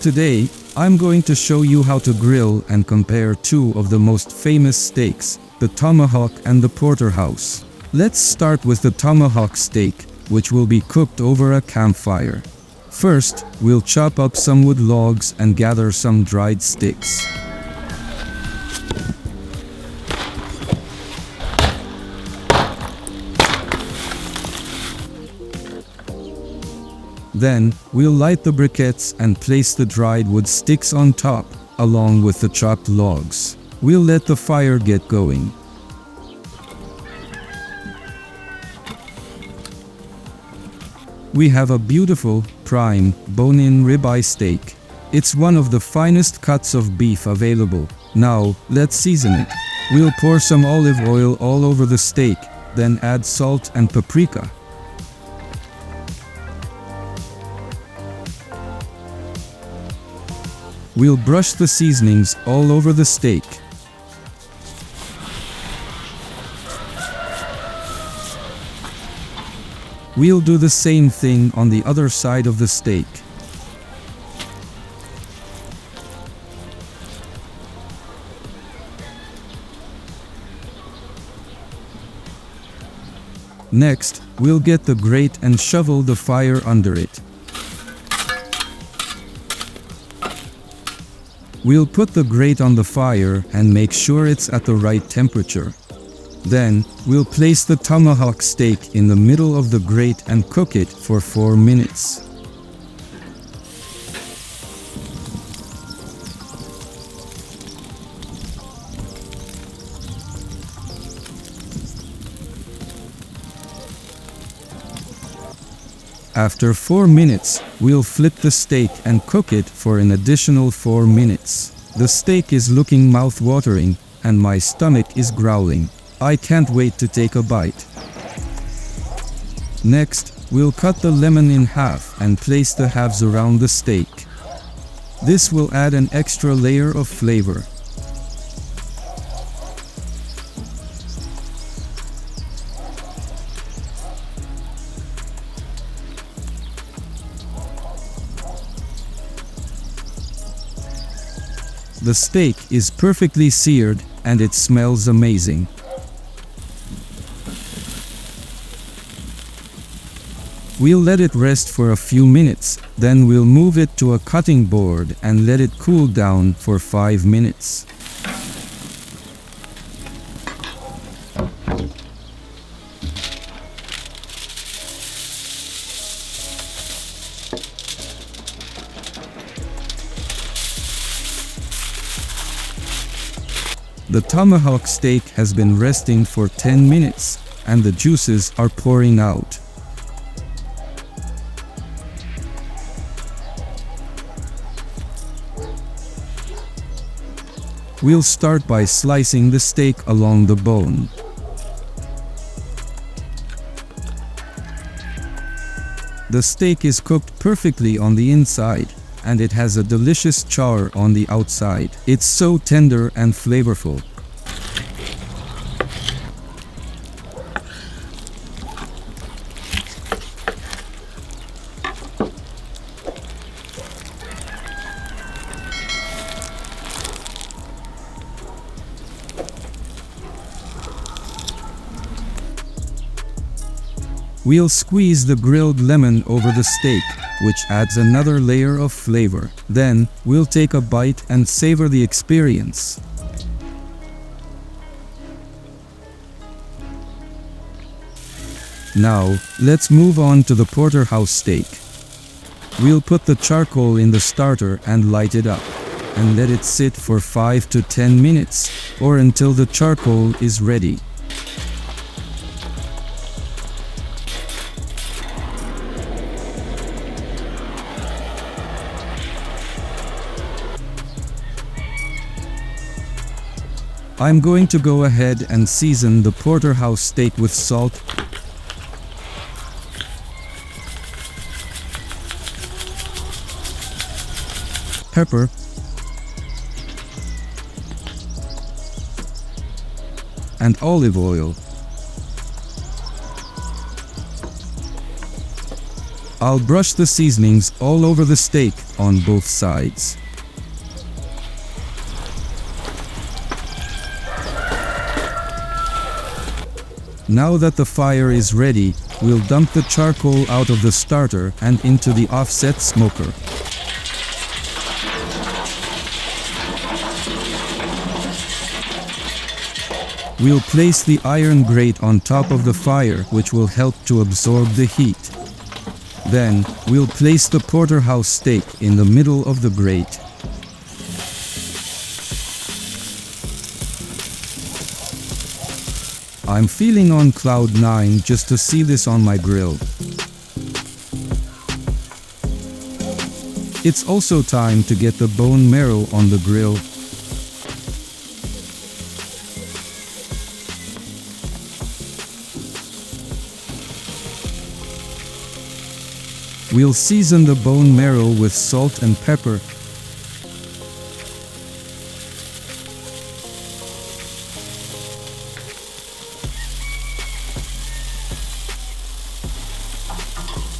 Today, I'm going to show you how to grill and compare two of the most famous steaks, the Tomahawk and the Porterhouse. Let's start with the Tomahawk steak, which will be cooked over a campfire. First, we'll chop up some wood logs and gather some dried sticks. Then, we'll light the briquettes and place the dried wood sticks on top, along with the chopped logs. We'll let the fire get going. We have a beautiful, prime, bone-in ribeye steak. It's one of the finest cuts of beef available. Now, let's season it. We'll pour some olive oil all over the steak, then add salt and paprika. We'll brush the seasonings all over the steak. We'll do the same thing on the other side of the steak. Next, we'll get the grate and shovel the fire under it. We'll put the grate on the fire and make sure it's at the right temperature. Then, we'll place the tomahawk steak in the middle of the grate and cook it for 4 minutes. After 4 minutes, we'll flip the steak and cook it for an additional 4 minutes. The steak is looking mouth-watering, and my stomach is growling. I can't wait to take a bite. Next, we'll cut the lemon in half and place the halves around the steak. This will add an extra layer of flavor. The steak is perfectly seared and it smells amazing. We'll let it rest for a few minutes, then we'll move it to a cutting board and let it cool down for 5 minutes. The tomahawk steak has been resting for 10 minutes, and the juices are pouring out. We'll start by slicing the steak along the bone. The steak is cooked perfectly on the inside, and it has a delicious char on the outside. It's so tender and flavorful. We'll squeeze the grilled lemon over the steak, which adds another layer of flavor. Then, we'll take a bite and savor the experience. Now, let's move on to the Porterhouse steak. We'll put the charcoal in the starter and light it up, and let it sit for 5 to 10 minutes, or until the charcoal is ready. I'm going to go ahead and season the Porterhouse steak with salt, pepper, and olive oil. I'll brush the seasonings all over the steak on both sides. Now that the fire is ready, we'll dump the charcoal out of the starter and into the offset smoker. We'll place the iron grate on top of the fire, which will help to absorb the heat. Then, we'll place the porterhouse steak in the middle of the grate. I'm feeling on cloud 9 just to see this on my grill. It's also time to get the bone marrow on the grill. We'll season the bone marrow with salt and pepper.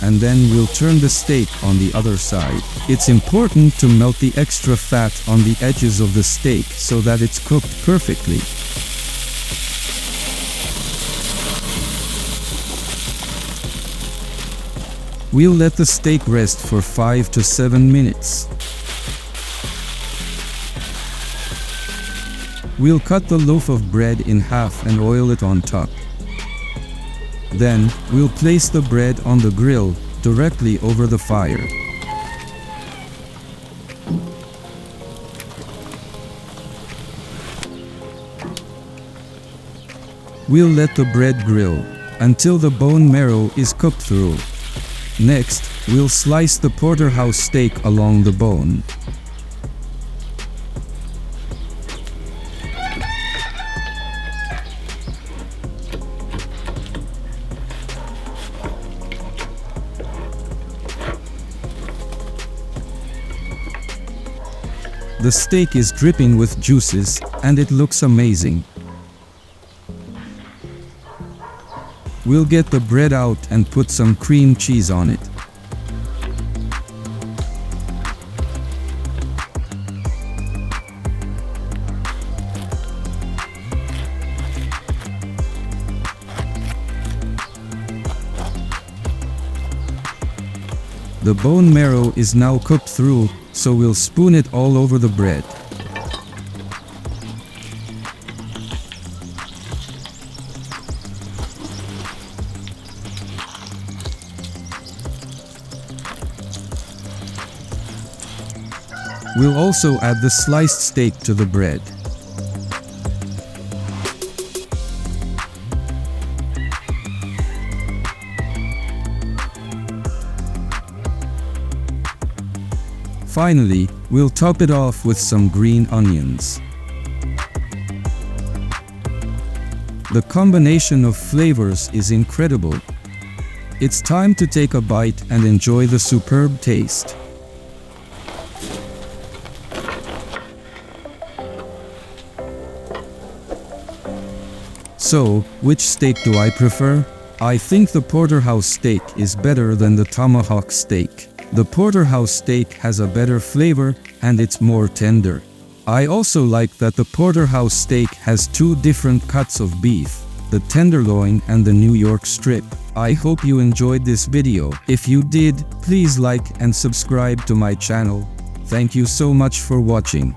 And then we'll turn the steak on the other side. It's important to melt the extra fat on the edges of the steak so that it's cooked perfectly. We'll let the steak rest for 5 to 7 minutes. We'll cut the loaf of bread in half and oil it on top. Then, we'll place the bread on the grill, directly over the fire. We'll let the bread grill until the bone marrow is cooked through. Next, we'll slice the porterhouse steak along the bone. The steak is dripping with juices, and it looks amazing. We'll get the bread out and put some cream cheese on it. The bone marrow is now cooked through, so we'll spoon it all over the bread. We'll also add the sliced steak to the bread. Finally, we'll top it off with some green onions. The combination of flavors is incredible. It's time to take a bite and enjoy the superb taste. So, which steak do I prefer? I think the porterhouse steak is better than the tomahawk steak. The porterhouse steak has a better flavor and it's more tender. I also like that the porterhouse steak has two different cuts of beef, the tenderloin and the New York strip. I hope you enjoyed this video. If you did, please like and subscribe to my channel. Thank you so much for watching.